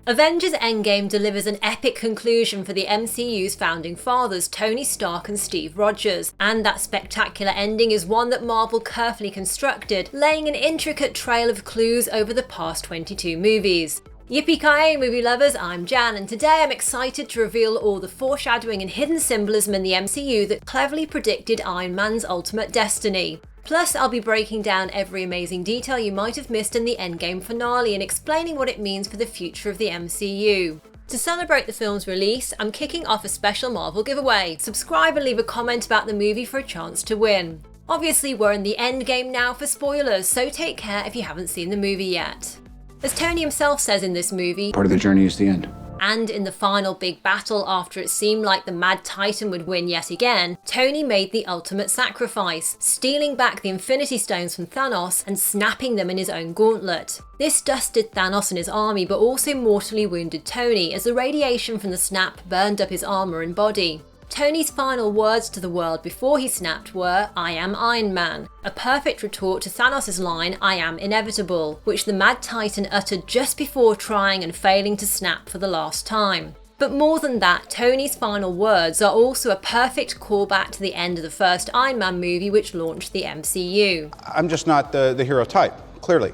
Avengers Endgame delivers an epic conclusion for the MCU's founding fathers Tony Stark and Steve Rogers, and that spectacular ending is one that Marvel carefully constructed, laying an intricate trail of clues over the past 22 movies. Yippee-ki-yay movie lovers, I'm Jan, and today I'm excited to reveal all the foreshadowing and hidden symbolism in the MCU that cleverly predicted Iron Man's ultimate destiny. Plus, I'll be breaking down every amazing detail you might have missed in the Endgame finale and explaining what it means for the future of the MCU. To celebrate the film's release, I'm kicking off a special Marvel giveaway. Subscribe and leave a comment about the movie for a chance to win. Obviously, we're in the Endgame now for spoilers, so take care if you haven't seen the movie yet. As Tony himself says in this movie, part of the journey is the end. And in the final big battle after it seemed like the Mad Titan would win yet again, Tony made the ultimate sacrifice, stealing back the Infinity Stones from Thanos and snapping them in his own gauntlet. This dusted Thanos and his army, but also mortally wounded Tony as the radiation from the snap burned up his armour and body. Tony's final words to the world before he snapped were, "I am Iron Man," a perfect retort to Thanos' line, "I am inevitable," which the Mad Titan uttered just before trying and failing to snap for the last time. But more than that, Tony's final words are also a perfect callback to the end of the first Iron Man movie which launched the MCU. I'm just not the hero type, clearly.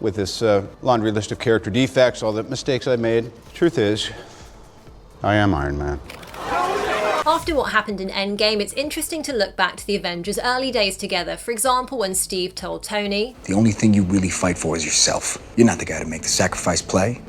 With this laundry list of character defects, all the mistakes I made. Truth is, I am Iron Man. After what happened in Endgame, it's interesting to look back to the Avengers' early days together. For example, when Steve told Tony, "The only thing you really fight for is yourself. You're not the guy to make the sacrifice play,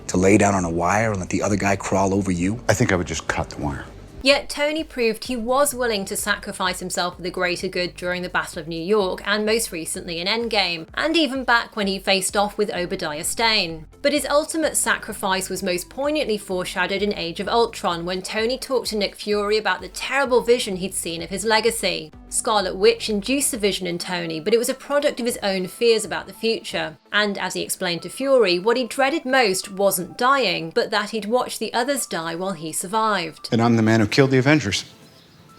to lay down on a wire and let the other guy crawl over you." I think I would just cut the wire. Yet Tony proved he was willing to sacrifice himself for the greater good during the Battle of New York and most recently in Endgame, and even back when he faced off with Obadiah Stane. But his ultimate sacrifice was most poignantly foreshadowed in Age of Ultron when Tony talked to Nick Fury about the terrible vision he'd seen of his legacy. Scarlet Witch induced the vision in Tony, but it was a product of his own fears about the future. And as he explained to Fury, what he dreaded most wasn't dying, but that he'd watch the others die while he survived. And I'm the man who killed the Avengers.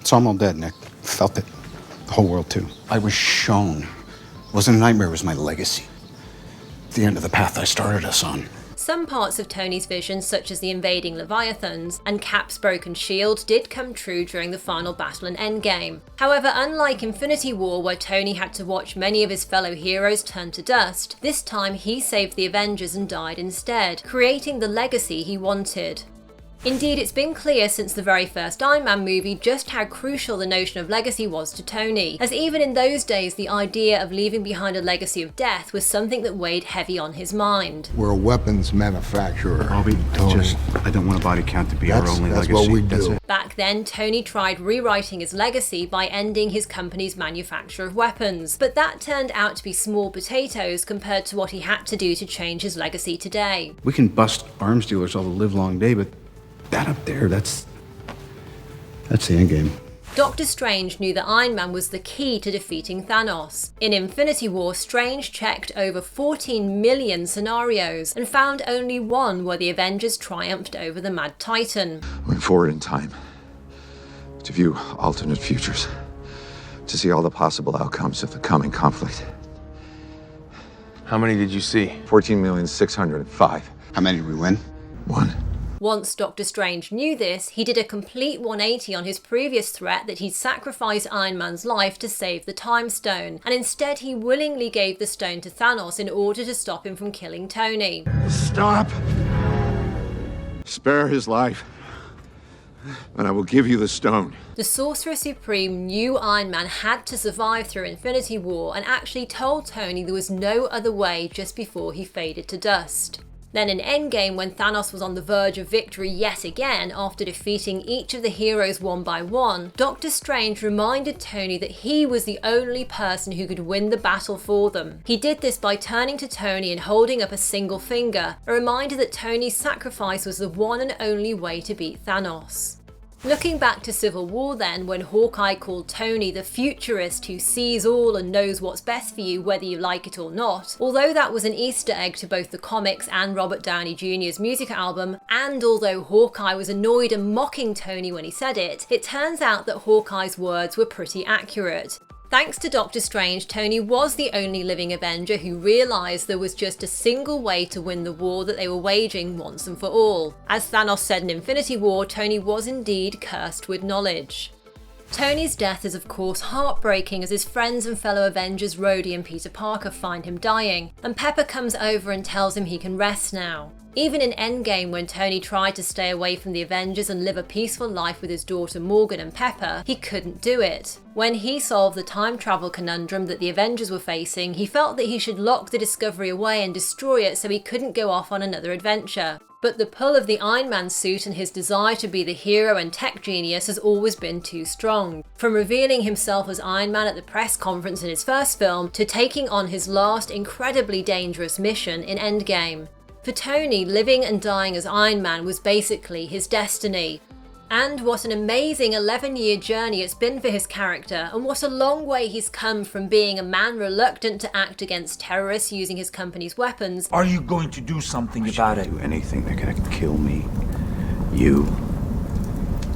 So I'm all dead, Nick. Felt it. The whole world, too. I was shown. It wasn't a nightmare, it was my legacy. The end of the path I started us on. Some parts of Tony's vision, such as the invading Leviathans and Cap's broken shield, did come true during the final battle in Endgame. However, unlike Infinity War, where Tony had to watch many of his fellow heroes turn to dust, this time he saved the Avengers and died instead, creating the legacy he wanted. Indeed, it's been clear since the very first Iron Man movie just how crucial the notion of legacy was to Tony, as even in those days the idea of leaving behind a legacy of death was something that weighed heavy on his mind. We're a weapons manufacturer. Bobby, I don't want a body count to be our only legacy. That's what we do. Back then, Tony tried rewriting his legacy by ending his company's manufacture of weapons, but that turned out to be small potatoes compared to what he had to do to change his legacy today. We can bust arms dealers all the livelong day, but that up there, that's the end game. Doctor Strange knew that Iron Man was the key to defeating Thanos. In Infinity War, Strange checked over 14 million scenarios and found only one where the Avengers triumphed over the Mad Titan. Went forward in time to view alternate futures, to see all the possible outcomes of the coming conflict. How many did you see? 14,605,000. How many did we win? One. Once Doctor Strange knew this, he did a complete 180 on his previous threat that he'd sacrifice Iron Man's life to save the Time Stone, and instead he willingly gave the stone to Thanos in order to stop him from killing Tony. Stop! Spare his life, and I will give you the stone. The Sorcerer Supreme knew Iron Man had to survive through Infinity War and actually told Tony there was no other way just before he faded to dust. Then in Endgame, when Thanos was on the verge of victory yet again after defeating each of the heroes one by one, Doctor Strange reminded Tony that he was the only person who could win the battle for them. He did this by turning to Tony and holding up a single finger, a reminder that Tony's sacrifice was the one and only way to beat Thanos. Looking back to Civil War then, when Hawkeye called Tony the futurist who sees all and knows what's best for you whether you like it or not, although that was an Easter egg to both the comics and Robert Downey Jr.'s music album, and although Hawkeye was annoyed and mocking Tony when he said it, it turns out that Hawkeye's words were pretty accurate. Thanks to Doctor Strange, Tony was the only living Avenger who realised there was just a single way to win the war that they were waging once and for all. As Thanos said in Infinity War, Tony was indeed cursed with knowledge. Tony's death is of course heartbreaking as his friends and fellow Avengers Rhodey and Peter Parker find him dying, and Pepper comes over and tells him he can rest now. Even in Endgame, when Tony tried to stay away from the Avengers and live a peaceful life with his daughter Morgan and Pepper, he couldn't do it. When he solved the time travel conundrum that the Avengers were facing, he felt that he should lock the Discovery away and destroy it so he couldn't go off on another adventure. But the pull of the Iron Man suit and his desire to be the hero and tech genius has always been too strong. From revealing himself as Iron Man at the press conference in his first film, to taking on his last incredibly dangerous mission in Endgame. For Tony, living and dying as Iron Man was basically his destiny. And what an amazing 11-year journey it's been for his character, and what a long way he's come from being a man reluctant to act against terrorists using his company's weapons. Are you going to do something about it? Do anything that could kill me. You.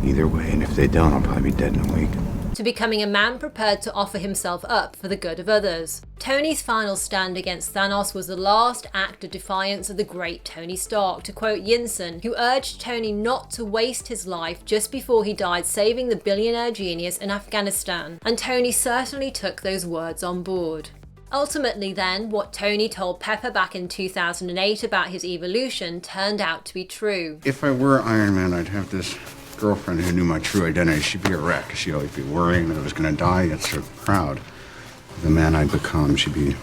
Either way, and if they don't, I'll probably be dead in a week. To becoming a man prepared to offer himself up for the good of others. Tony's final stand against Thanos was the last act of defiance of the great Tony Stark, to quote Yinsen, who urged Tony not to waste his life just before he died saving the billionaire genius in Afghanistan, and Tony certainly took those words on board. Ultimately then, what Tony told Pepper back in 2008 about his evolution turned out to be true. If I were Iron Man, I'd have this girlfriend who knew my true identity. She'd be a wreck. She'd always be worrying that I was going to die, yet so proud. The man I'd become, she'd be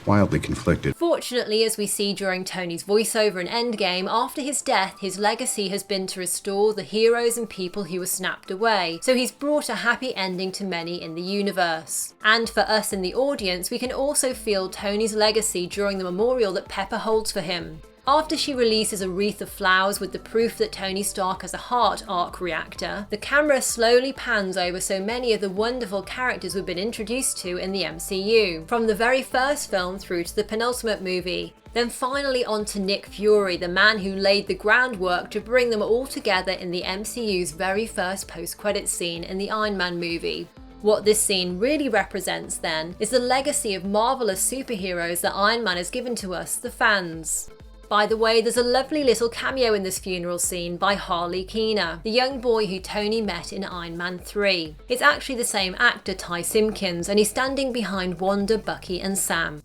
wildly conflicted. Fortunately, as we see during Tony's voiceover in Endgame, after his death, his legacy has been to restore the heroes and people who were snapped away, so he's brought a happy ending to many in the universe. And for us in the audience, we can also feel Tony's legacy during the memorial that Pepper holds for him. After she releases a wreath of flowers with the proof that Tony Stark has a heart arc reactor, the camera slowly pans over so many of the wonderful characters we've been introduced to in the MCU, from the very first film through to the penultimate movie. Then finally on to Nick Fury, the man who laid the groundwork to bring them all together in the MCU's very first post-credits scene in the Iron Man movie. What this scene really represents then is the legacy of marvelous superheroes that Iron Man has given to us, the fans. By the way, there's a lovely little cameo in this funeral scene by Harley Keener, the young boy who Tony met in Iron Man 3. It's actually the same actor, Ty Simpkins, and he's standing behind Wanda, Bucky and Sam.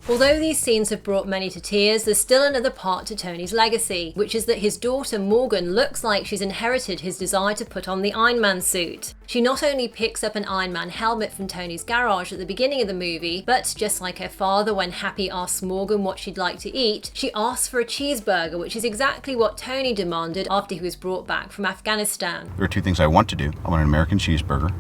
Although these scenes have brought many to tears, there's still another part to Tony's legacy, which is that his daughter Morgan looks like she's inherited his desire to put on the Iron Man suit. She not only picks up an Iron Man helmet from Tony's garage at the beginning of the movie, but just like her father when Happy asks Morgan what she'd like to eat, she asks for a cheeseburger, which is exactly what Tony demanded after he was brought back from Afghanistan. There are two things I want to do. I want an American cheeseburger.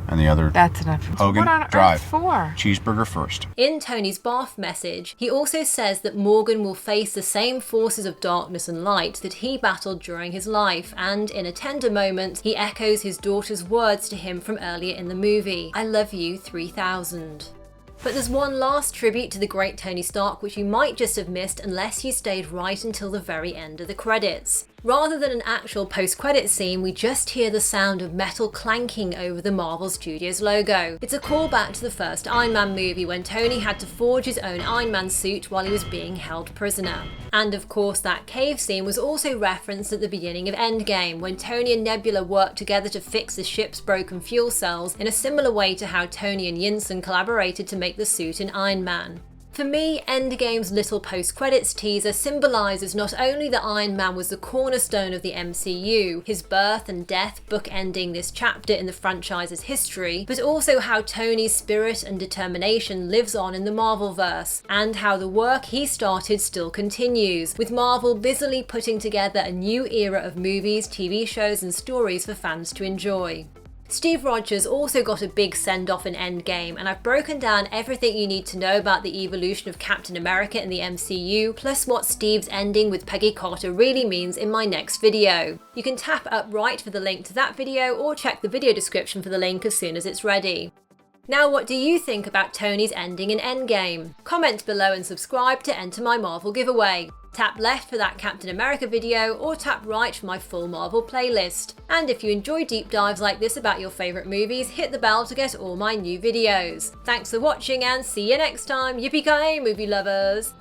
And the other, that's enough. Hogan, what on drive. Earth for? Cheeseburger first. In Tony's Bath message, he also says that Morgan will face the same forces of darkness and light that he battled during his life, and in a tender moment, he echoes his daughter's words to him from earlier in the movie, "I love you 3000. But there's one last tribute to the great Tony Stark which you might just have missed unless you stayed right until the very end of the credits. Rather than an actual post-credits scene, we just hear the sound of metal clanking over the Marvel Studios logo. It's a callback to the first Iron Man movie when Tony had to forge his own Iron Man suit while he was being held prisoner. And of course that cave scene was also referenced at the beginning of Endgame, when Tony and Nebula worked together to fix the ship's broken fuel cells in a similar way to how Tony and Yinsen collaborated to make the suit in Iron Man. For me, Endgame's little post-credits teaser symbolises not only that Iron Man was the cornerstone of the MCU, his birth and death bookending this chapter in the franchise's history, but also how Tony's spirit and determination lives on in the Marvelverse, and how the work he started still continues, with Marvel busily putting together a new era of movies, TV shows and stories for fans to enjoy. Steve Rogers also got a big send-off in Endgame, and I've broken down everything you need to know about the evolution of Captain America in the MCU, plus what Steve's ending with Peggy Carter really means in my next video. You can tap up right for the link to that video, or check the video description for the link as soon as it's ready. Now what do you think about Tony's ending in Endgame? Comment below and subscribe to enter my Marvel giveaway. Tap left for that Captain America video, or tap right for my full Marvel playlist. And if you enjoy deep dives like this about your favourite movies, hit the bell to get all my new videos. Thanks for watching and see you next time, yippee-ki-yay movie lovers!